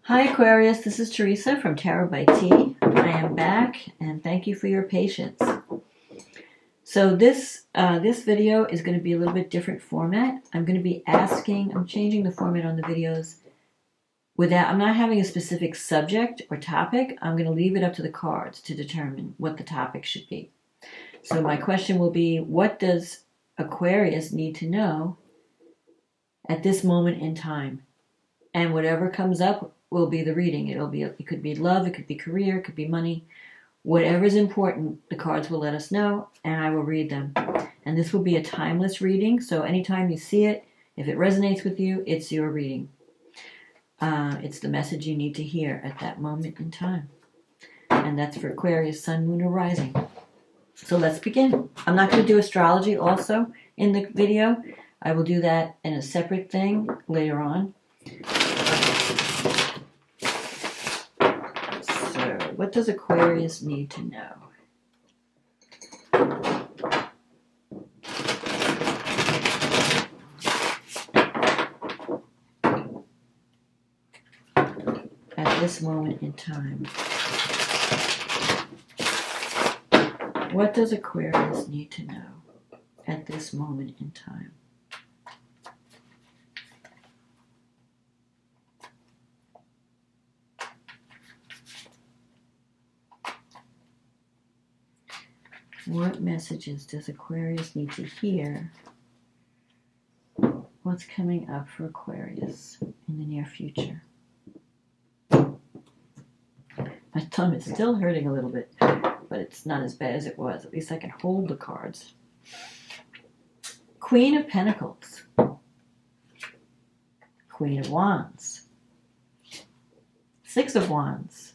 Hi Aquarius, this is Teresa from Tarot by T. I am back and thank you for your patience. So this video is going to be a little bit different format. I'm changing the format on the videos I'm not having a specific subject or topic. I'm going to leave it up to the cards to determine what the topic should be. So my question will be, what does Aquarius need to know at this moment in time? And whatever comes up will be the reading. It could be love, it could be career, it could be money. Whatever is important, the cards will let us know, and I will read them. And this will be a timeless reading, so anytime you see it, if it resonates with you, it's your reading. It's the message you need to hear at that moment in time. And that's for Aquarius, Sun, Moon, or Rising. So let's begin. I'm not going to do astrology also in the video. I will do that in a separate thing later on. What does Aquarius need to know? At this moment in time. What does Aquarius need to know at this moment in time? What messages does Aquarius need to hear? What's coming up for Aquarius in the near future? My thumb is still hurting a little bit, but it's not as bad as it was. At least I can hold the cards. Queen of Pentacles. Queen of Wands. Six of Wands.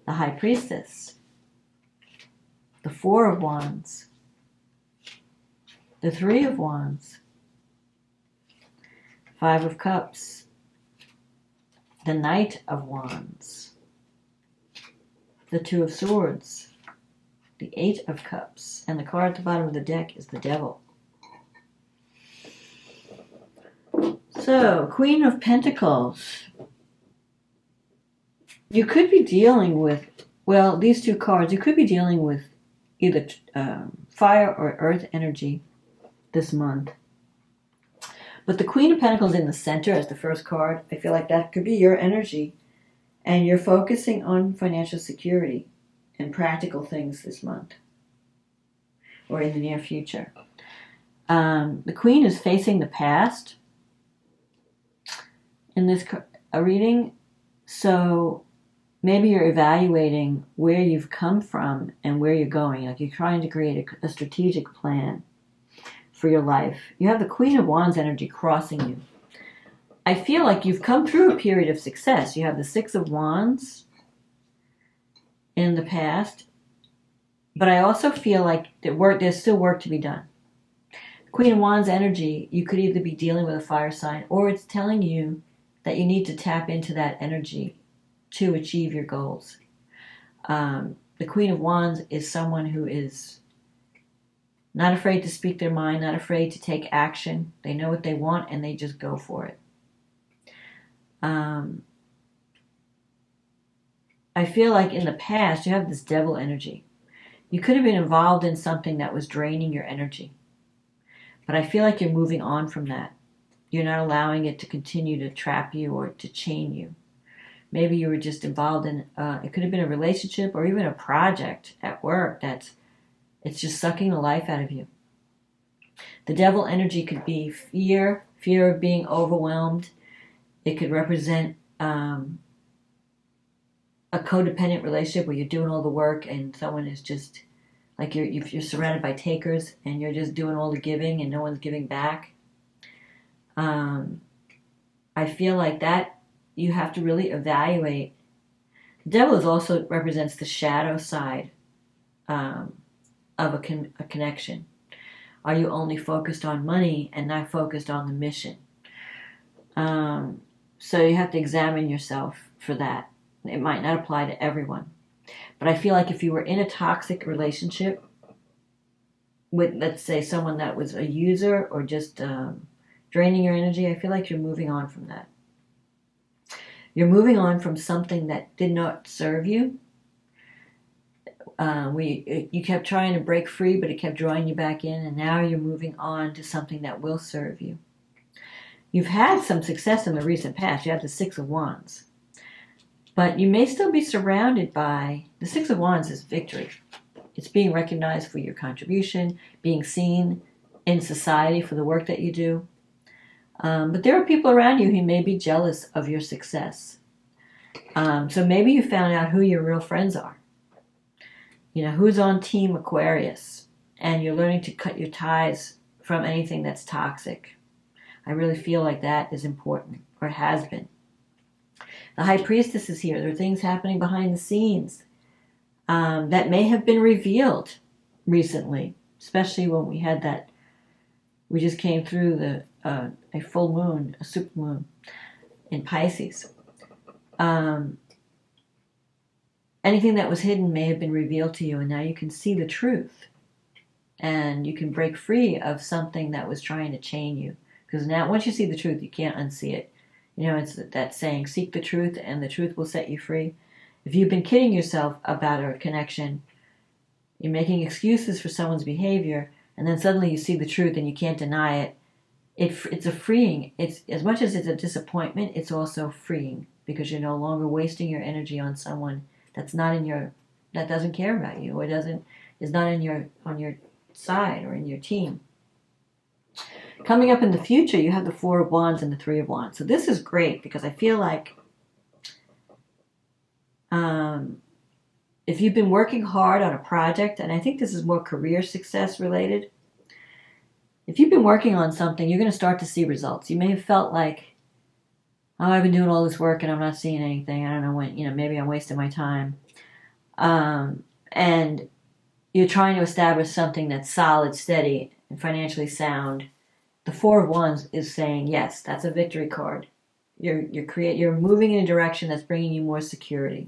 The High Priestess. The Four of Wands, the Three of Wands, Five of Cups, the Knight of Wands, the Two of Swords, the Eight of Cups, and the card at the bottom of the deck is the Devil. So, Queen of Pentacles. You could be dealing with, well, these two cards, you could be dealing with either fire or earth energy this month. But the Queen of Pentacles in the center as the first card, I feel like that could be your energy. And you're focusing on financial security and practical things this month. Or in the near future. The Queen is facing the past in this reading. So maybe you're evaluating where you've come from and where you're going. Like you're trying to create a strategic plan for your life. You have the Queen of Wands energy crossing you. I feel like you've come through a period of success. You have the Six of Wands in the past. But I also feel like there's still work to be done. Queen of Wands energy, you could either be dealing with a fire sign, or it's telling you that you need to tap into that energy to achieve your goals. The Queen of Wands is someone who is not afraid to speak their mind, not afraid to take action. They know what they want and they just go for it. I feel like in the past you have this Devil energy. You could have been involved in something that was draining your energy. But I feel like you're moving on from that. You're not allowing it to continue to trap you or to chain you. Maybe you were just involved in, it could have been a relationship or even a project at work it's just sucking the life out of you. The Devil energy could be fear of being overwhelmed. It could represent a codependent relationship where you're doing all the work and someone is just, like you're surrounded by takers and you're just doing all the giving and no one's giving back. I feel like that you have to really evaluate. The Devil also represents the shadow side of a connection. Are you only focused on money and not focused on the mission? So you have to examine yourself for that. It might not apply to everyone. But I feel like if you were in a toxic relationship with, let's say, someone that was a user or just draining your energy, I feel like you're moving on from that. You're moving on from something that did not serve you. You kept trying to break free, but it kept drawing you back in, and now you're moving on to something that will serve you. You've had some success in the recent past. You have the Six of Wands. But you may still be surrounded by... The Six of Wands is victory. It's being recognized for your contribution, being seen in society for the work that you do. But there are people around you who may be jealous of your success. So maybe you found out who your real friends are. You know, who's on Team Aquarius. And you're learning to cut your ties from anything that's toxic. I really feel like that is important, or has been. The High Priestess is here. There are things happening behind the scenes that may have been revealed recently, especially when we had that, we just came through a full moon, a super moon in Pisces. Anything that was hidden may have been revealed to you, and now you can see the truth. And you can break free of something that was trying to chain you. Because now, once you see the truth, you can't unsee it. You know, it's that saying, seek the truth, and the truth will set you free. If you've been kidding yourself about a connection, you're making excuses for someone's behavior, and then suddenly you see the truth and you can't deny it. It's a freeing. It's as much as it's a disappointment, it's also freeing, because you're no longer wasting your energy on someone that's not in your, that doesn't care about you, or is not in your, on your side or in your team. Coming up in the future, you have the Four of Wands and the Three of Wands. So this is great, because I feel like if you've been working hard on a project, and I think this is more career success related, if you've been working on something, you're going to start to see results. You may have felt like, oh, I've been doing all this work and I'm not seeing anything. I don't know when, you know, maybe I'm wasting my time. And you're trying to establish something that's solid, steady, and financially sound. The Four of Wands is saying, yes, that's a victory card. You're moving in a direction that's bringing you more security.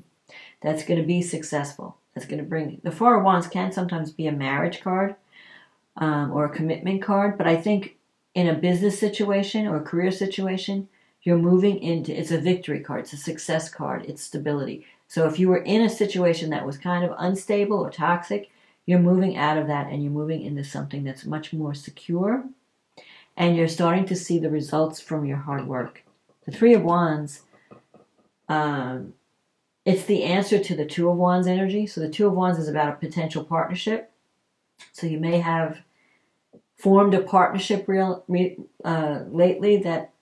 That's going to be successful. That's going to bring... The Four of Wands can sometimes be a marriage card or a commitment card, but I think in a business situation or a career situation, you're moving into... It's a victory card. It's a success card. It's stability. So if you were in a situation that was kind of unstable or toxic, you're moving out of that and you're moving into something that's much more secure. And you're starting to see the results from your hard work. The Three of Wands, it's the answer to the Two of Wands energy. So the Two of Wands is about a potential partnership. So you may have formed a partnership lately that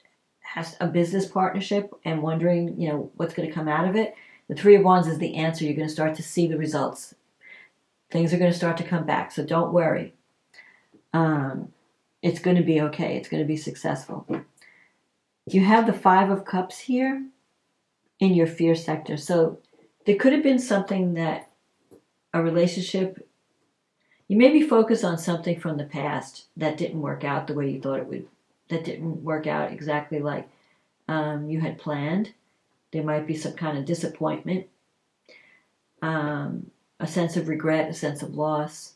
has a business partnership and wondering, you know, what's going to come out of it. The Three of Wands is the answer. You're going to start to see the results. Things are going to start to come back. So don't worry. It's going to be okay. It's going to be successful. You have the Five of Cups here in your fear sector. So there could have been something that a relationship, you may be focused on something from the past that didn't work out the way you thought it would, that didn't work out exactly like you had planned. There might be some kind of disappointment, a sense of regret, a sense of loss.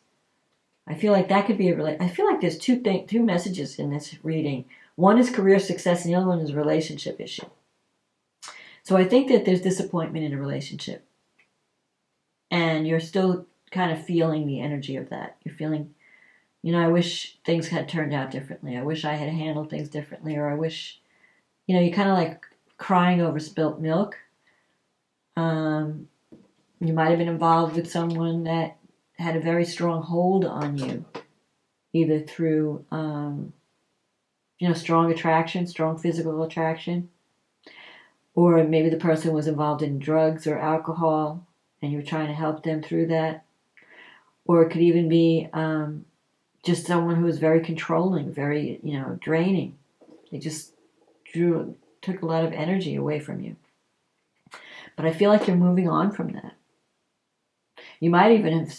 I feel like that could be I feel like there's two messages in this reading. One is career success and the other one is a relationship issue. So I think that there's disappointment in a relationship. And you're still kind of feeling the energy of that. You're feeling, you know, I wish things had turned out differently. I wish I had handled things differently. Or I wish, you know, you're kind of like crying over spilt milk. You might have been involved with someone that had a very strong hold on you, either through, you know, strong attraction, strong physical attraction, or maybe the person was involved in drugs or alcohol, and you were trying to help them through that, or it could even be just someone who was very controlling, very, you know, draining. They just took a lot of energy away from you. But I feel like you're moving on from that. You might even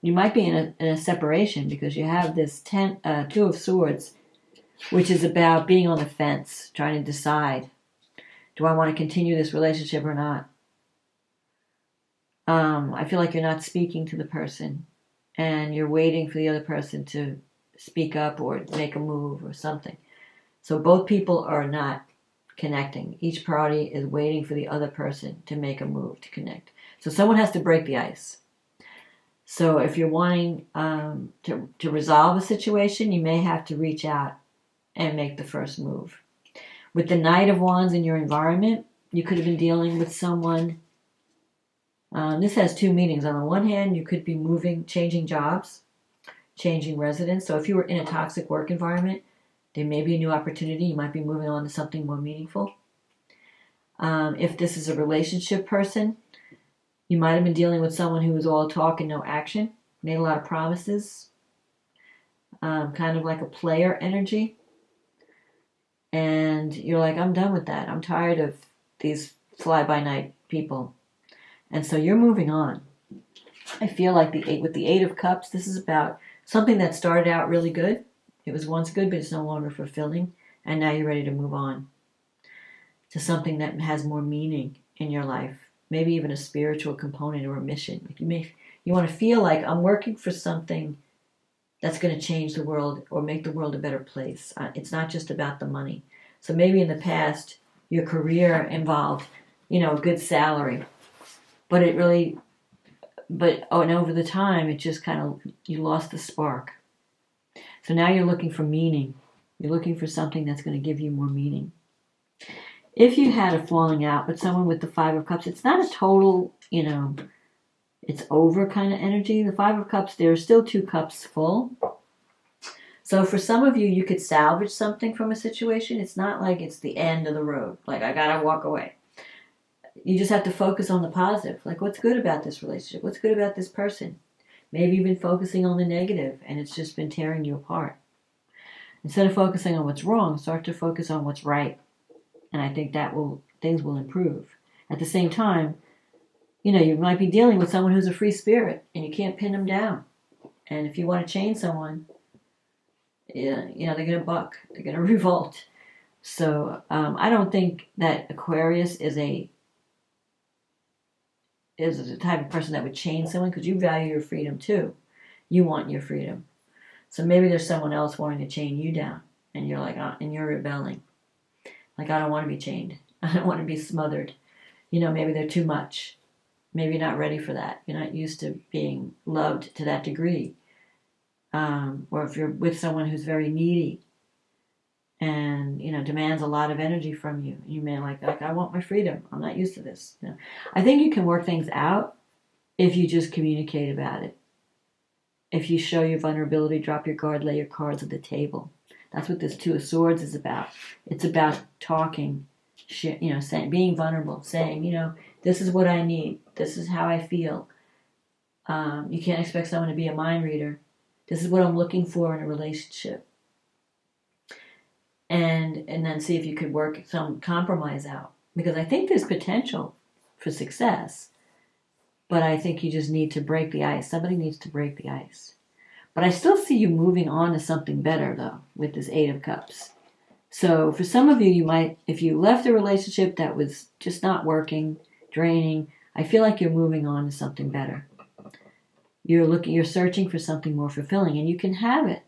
you might be in a separation because you have this Two of Swords, which is about being on the fence, trying to decide, do I want to continue this relationship or not? I feel like you're not speaking to the person and you're waiting for the other person to speak up or make a move or something. So both people are not connecting. Each party is waiting for the other person to make a move to connect. So someone has to break the ice. So if you're wanting to resolve a situation, you may have to reach out and make the first move. With the Knight of Wands in your environment, you could have been dealing with someone. This has two meanings. On the one hand, you could be moving, changing jobs, changing residence. So if you were in a toxic work environment, there may be a new opportunity. You might be moving on to something more meaningful. If this is a relationship person, you might have been dealing with someone who was all talk and no action, made a lot of promises, kind of like a player energy. And you're like, I'm done with that. I'm tired of these fly-by-night people. And so you're moving on. I feel like with the Eight of Cups, this is about something that started out really good. It was once good, but it's no longer fulfilling. And now you're ready to move on to something that has more meaning in your life. Maybe even a spiritual component or a mission. You want to feel like I'm working for something that's going to change the world or make the world a better place. It's not just about the money. So maybe in the past, your career involved, a good salary. But and over the time, it just kind of, you lost the spark. So now you're looking for meaning. You're looking for something that's going to give you more meaning. If you had a falling out with someone with the Five of Cups, it's not a total, it's over kind of energy. The Five of Cups, there are still 2 cups full. So for some of you, you could salvage something from a situation. It's not like it's the end of the road. Like, I got to walk away. You just have to focus on the positive. Like, what's good about this relationship? What's good about this person? Maybe you've been focusing on the negative and it's just been tearing you apart. Instead of focusing on what's wrong, start to focus on what's right. And I think things will improve. At the same time, you might be dealing with someone who's a free spirit and you can't pin them down. And if you want to change someone, they're going to buck. They're going to revolt. So I don't think that Aquarius is the type of person that would change someone, because you value your freedom too. You want your freedom. So maybe there's someone else wanting to chain you down, and you're like, and you're rebelling. Like, I don't want to be chained. I don't want to be smothered. Maybe they're too much. Maybe you're not ready for that. You're not used to being loved to that degree. Or if you're with someone who's very needy and, demands a lot of energy from you, you may like, I want my freedom. I'm not used to this. I think you can work things out if you just communicate about it. If you show your vulnerability, drop your guard, lay your cards on the table. That's what this Two of Swords is about. It's about talking, saying, being vulnerable, saying, this is what I need. This is how I feel. You can't expect someone to be a mind reader. This is what I'm looking for in a relationship. And then see if you could work some compromise out. Because I think there's potential for success. But I think you just need to break the ice. Somebody needs to break the ice. But I still see you moving on to something better, though, with this Eight of Cups. So for some of you, you might, if you left a relationship that was just not working, draining, I feel like you're moving on to something better. You're searching for something more fulfilling, and you can have it.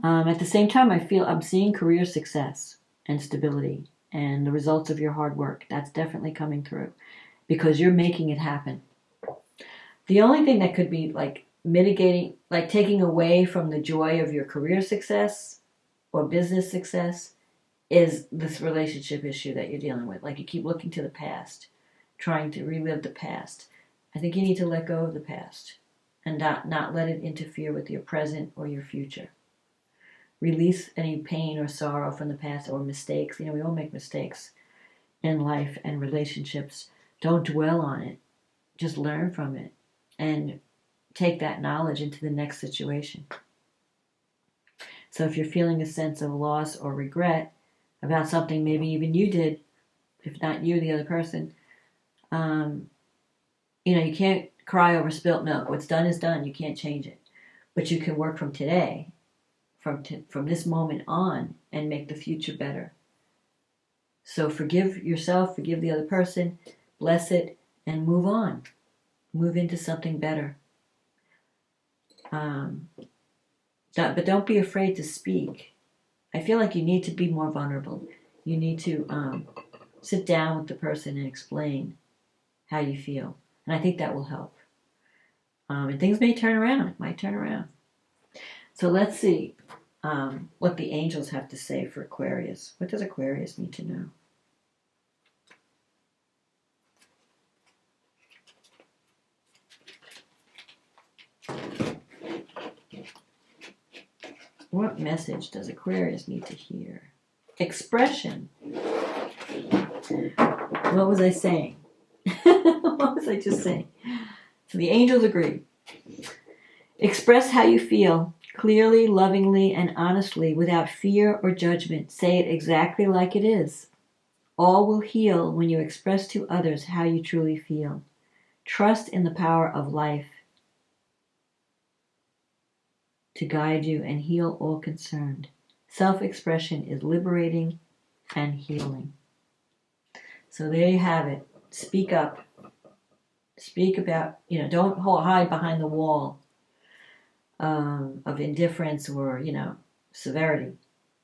At the same time, I'm seeing career success and stability and the results of your hard work. That's definitely coming through because you're making it happen. The only thing that could be mitigating, taking away from the joy of your career success or business success, is this relationship issue that you're dealing with. You keep looking to the past, trying to relive the past. I think you need to let go of the past and not let it interfere with your present or your future. Release any pain or sorrow from the past or mistakes. We all make mistakes in life and relationships. Don't dwell on it. Just learn from it and take that knowledge into the next situation. So if you're feeling a sense of loss or regret about something maybe even you did, if not you, the other person, you can't cry over spilt milk. What's done is done. You can't change it. But you can work from today, from this moment on, and make the future better. So forgive yourself, forgive the other person, bless it, and move on. Move into something better. But don't be afraid to speak. I feel like you need to be more vulnerable. You need to sit down with the person and explain how you feel. And I think that will help. And things may turn around. It might turn around. So let's see what the angels have to say for Aquarius. What does Aquarius need to know? What message does Aquarius need to hear? Expression. What was I saying? What was I just saying? So the angels agree. Express how you feel, clearly, lovingly, and honestly, without fear or judgment. Say it exactly like it is. All will heal when you express to others how you truly feel. Trust in the power of life to guide you and heal all concerned. Self-expression is liberating and healing. So there you have it. Speak up. Speak about, don't hide behind the wall of indifference or, severity.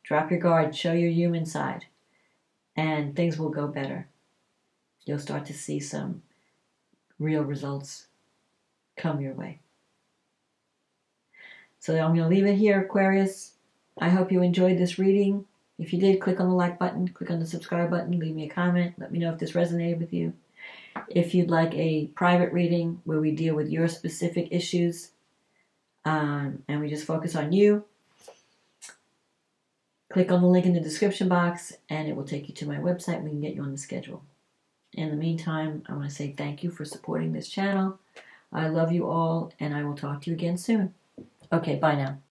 Drop your guard, show your human side, and things will go better. You'll start to see some real results come your way. So I'm going to leave it here, Aquarius. I hope you enjoyed this reading. If you did, click on the like button, click on the subscribe button, leave me a comment, let me know if this resonated with you. If you'd like a private reading where we deal with your specific issues and we just focus on you, click on the link in the description box and it will take you to my website and we can get you on the schedule. In the meantime, I want to say thank you for supporting this channel. I love you all and I will talk to you again soon. Okay, bye now.